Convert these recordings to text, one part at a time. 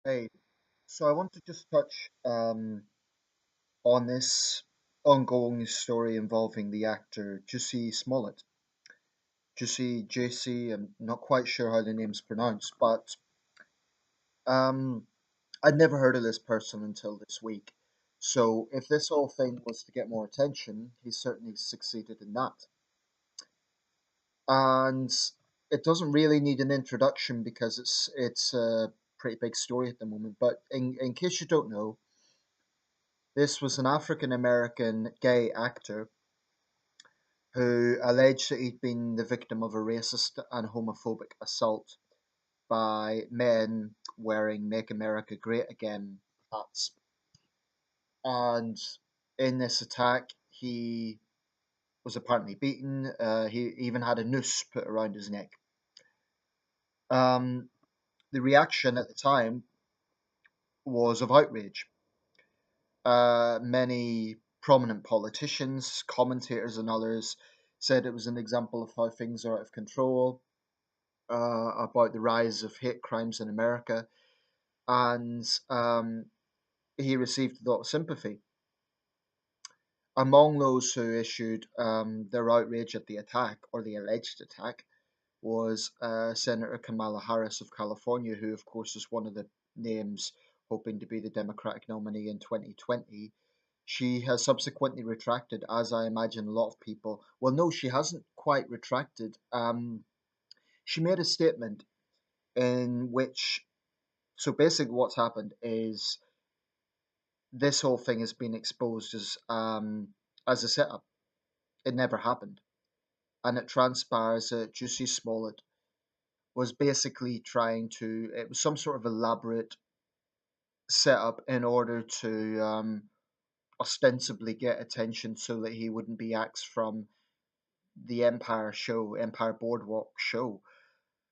Hey, so I want to just touch on this ongoing story involving the actor Jussie Smollett. JC, I'm not quite sure how the name's pronounced, but um, I'd never heard of this person until this week. So if this whole thing was to get more attention, he certainly succeeded in that. And it doesn't really need an introduction because it's a pretty big story at the moment. But in case you don't know, this was an African American gay actor who alleged that he'd been the victim of a racist and homophobic assault by men wearing Make America Great Again hats. And in this attack, he was apparently beaten. He even had a noose put around his neck. Um, the reaction at the time was of outrage. Many prominent politicians, commentators, and others said it was an example of how things are out of control, about the rise of hate crimes in America, and he received a lot of sympathy. Among those who issued their outrage at the attack, or the alleged attack, was Senator Kamala Harris of California, who, of course, is one of the names hoping to be the Democratic nominee in 2020. She has subsequently retracted, as I imagine a lot of people. Well, no, she hasn't quite retracted. She made a statement in which, so basically, what's happened is this whole thing has been exposed as a setup. It never happened, and it transpires that Jussie Smollett was basically trying to. It was some sort of elaborate setup in order to ostensibly get attention, so that he wouldn't be axed from the Empire Boardwalk show.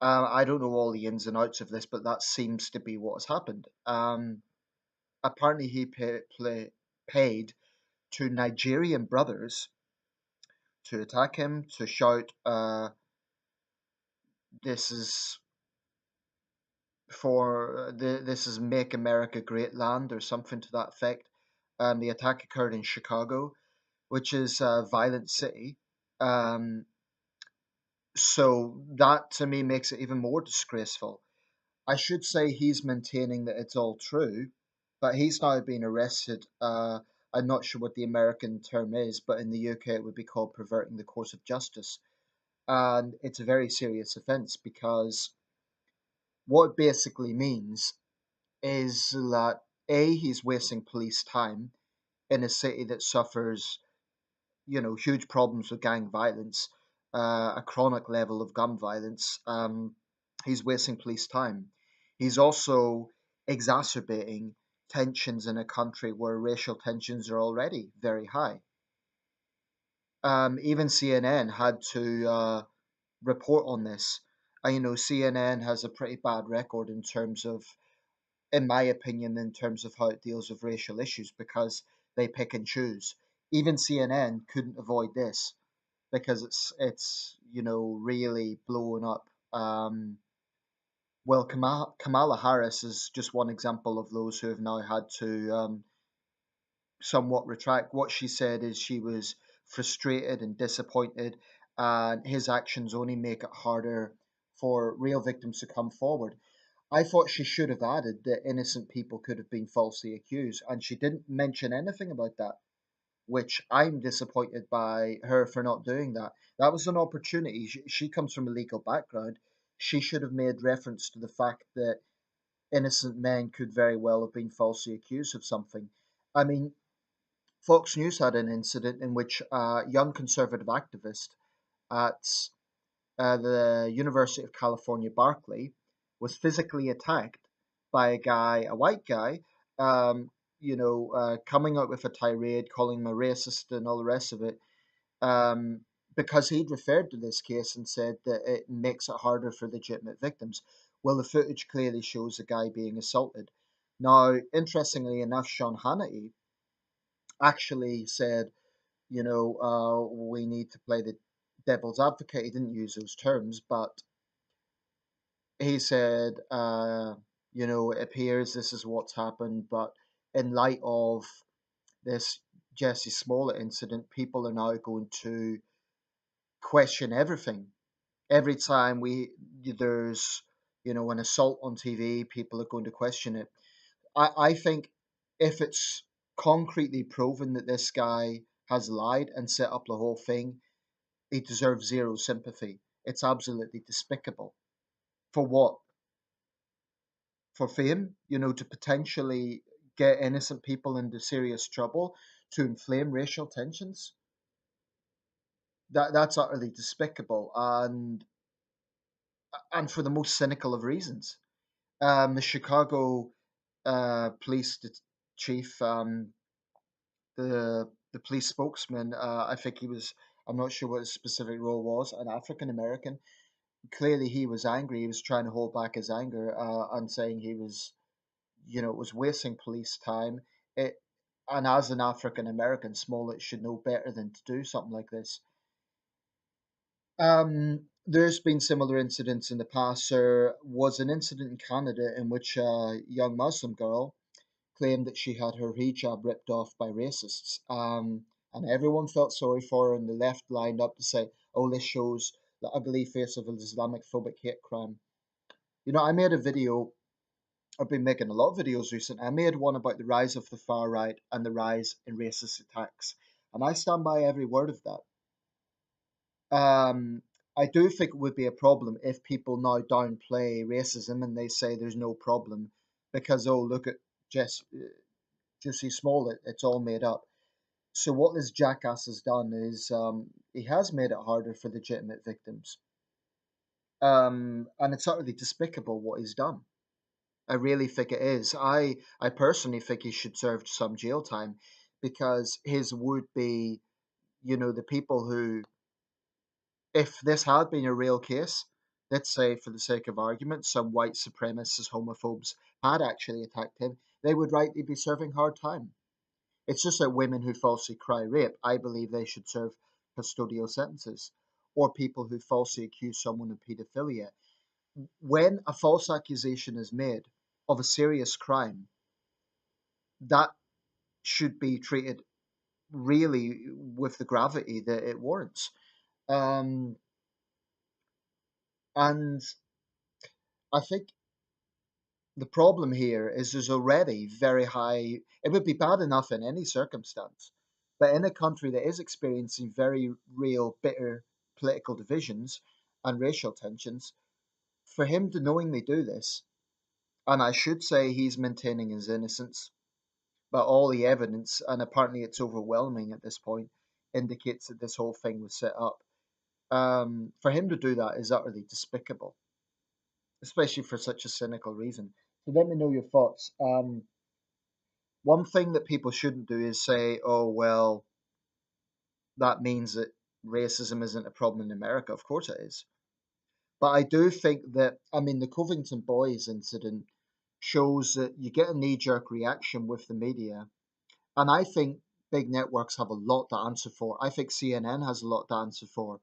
I don't know all the ins and outs of this, but that seems to be what has happened. Apparently, paid to Nigerian brothers to attack him, to shout, "This is this is Make America Great Land" or something to that effect. The attack occurred in Chicago, which is a violent city. Um, so that to me makes it even more disgraceful. I should say he's maintaining that it's all true, but he's now been arrested. I'm not sure what the American term is, but in the UK it would be called perverting the course of justice. And it's a very serious offence because what it basically means is that A, he's wasting police time in a city that suffers, huge problems with gang violence, a chronic level of gun violence. He's wasting police time. He's also exacerbating tensions in a country where racial tensions are already very high. Even CNN had to report on this. And, CNN has a pretty bad record in terms of, in my opinion, in terms of how it deals with racial issues because they pick and choose. Even CNN couldn't avoid this because it's really blowing up. Well, Kamala Harris is just one example of those who have now had to somewhat retract. What she said is she was frustrated and disappointed, and his actions only make it harder for real victims to come forward. I thought she should have added that innocent people could have been falsely accused, and she didn't mention anything about that, which I'm disappointed by her for not doing that. That was an opportunity. She comes from a legal background. She should have made reference to the fact that innocent men could very well have been falsely accused of something. I mean, Fox News had an incident in which a young conservative activist at the University of California, Berkeley, was physically attacked by a white guy, coming out with a tirade, calling him a racist and all the rest of it, um, because he'd referred to this case and said that it makes it harder for legitimate victims. Well, the footage clearly shows a guy being assaulted. Now, interestingly enough, Sean Hannity actually said, we need to play the devil's advocate. He didn't use those terms, but he said, It appears this is what's happened, but in light of this Jussie Smollett incident, people are now going to question everything. Every time there's an assault on TV, people are going to question it. I think if it's concretely proven that this guy has lied and set up the whole thing, he deserves zero sympathy. It's absolutely despicable. For what? For fame? To potentially get innocent people into serious trouble, to inflame racial tensions? That's utterly despicable, and for the most cynical of reasons. The Chicago police chief, the police spokesman, I think he was. I'm not sure what his specific role was. An African American. Clearly, he was angry. He was trying to hold back his anger and saying he was, it was wasting police time. It, and as an African American, Smollett should know better than to do something like this. There's been similar incidents in the past. There was an incident in Canada in which a young Muslim girl claimed that she had her hijab ripped off by racists. And everyone felt sorry for her, and the left lined up to say, oh, this shows the ugly face of an Islamic phobic hate crime. I made a video. I've been making a lot of videos recently. I made one about the rise of the far right and the rise in racist attacks. And I stand by every word of that. Um, I do think it would be a problem if people now downplay racism and they say there's no problem because, oh, look at Jussie Smollett, it's all made up. So what this jackass has done is he has made it harder for legitimate victims. And it's utterly despicable what he's done. I really think it is. I personally think he should serve some jail time because his would be, the people who, if this had been a real case, let's say for the sake of argument, some white supremacist homophobes had actually attacked him, they would rightly be serving hard time. It's just that women who falsely cry rape, I believe they should serve custodial sentences, or people who falsely accuse someone of paedophilia. When a false accusation is made of a serious crime, that should be treated really with the gravity that it warrants. Um, and I think the problem here is there's already very high, it would be bad enough in any circumstance, but in a country that is experiencing very real, bitter political divisions and racial tensions, for him to knowingly do this, and I should say he's maintaining his innocence, but all the evidence, and apparently it's overwhelming at this point, indicates that this whole thing was set up. For him to do that is utterly despicable, especially for such a cynical reason. So let me know your thoughts. One thing that people shouldn't do is say, oh, well, that means that racism isn't a problem in America. Of course it is. But I do think that, I mean, the Covington Boys incident shows that you get a knee jerk reaction with the media. And I think big networks have a lot to answer for. I think CNN has a lot to answer for.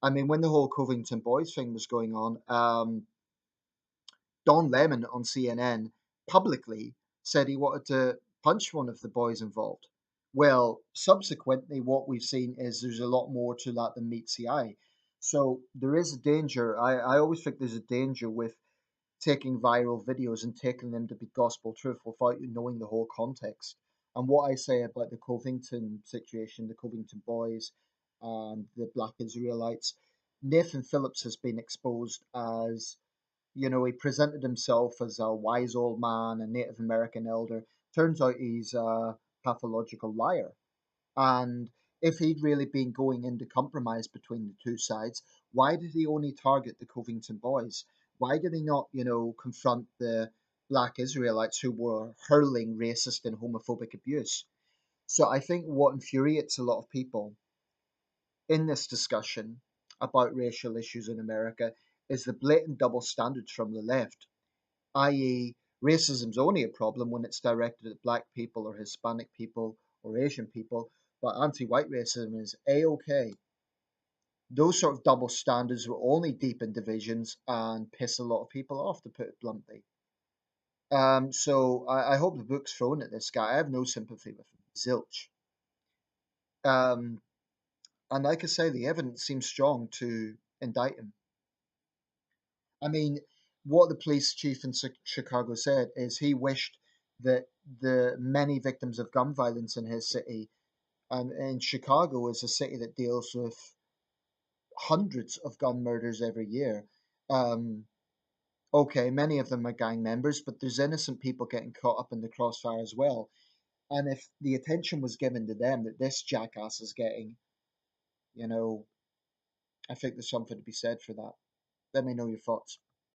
I mean, when the whole Covington Boys thing was going on, Don Lemon on CNN publicly said he wanted to punch one of the boys involved. Well, subsequently, what we've seen is there's a lot more to that than meets the eye. So there is a danger. I always think there's a danger with taking viral videos and taking them to be gospel truth without you knowing the whole context. And what I say about the Covington situation, the Covington boys, and the Black Israelites, Nathan Phillips has been exposed as, he presented himself as a wise old man, a Native American elder. Turns out he's a pathological liar. And if he'd really been going into compromise between the two sides, why did he only target the Covington boys? Why did he not, confront the Black Israelites who were hurling racist and homophobic abuse? So I think what infuriates a lot of people in this discussion about racial issues in America is the blatant double standards from the left, i.e., racism's only a problem when it's directed at black people or Hispanic people or Asian people, but anti-white racism is a-okay. Those sort of double standards will only deepen divisions and piss a lot of people off, to put it bluntly. So I hope the book's thrown at this guy. I have no sympathy with him. Zilch. Um, and like I say, the evidence seems strong to indict him. I mean, what the police chief in Chicago said is he wished that the many victims of gun violence in his city, and Chicago is a city that deals with hundreds of gun murders every year. Um, okay, many of them are gang members, but there's innocent people getting caught up in the crossfire as well. And if the attention was given to them that this jackass is getting, you know, I think there's something to be said for that. Let me know your thoughts.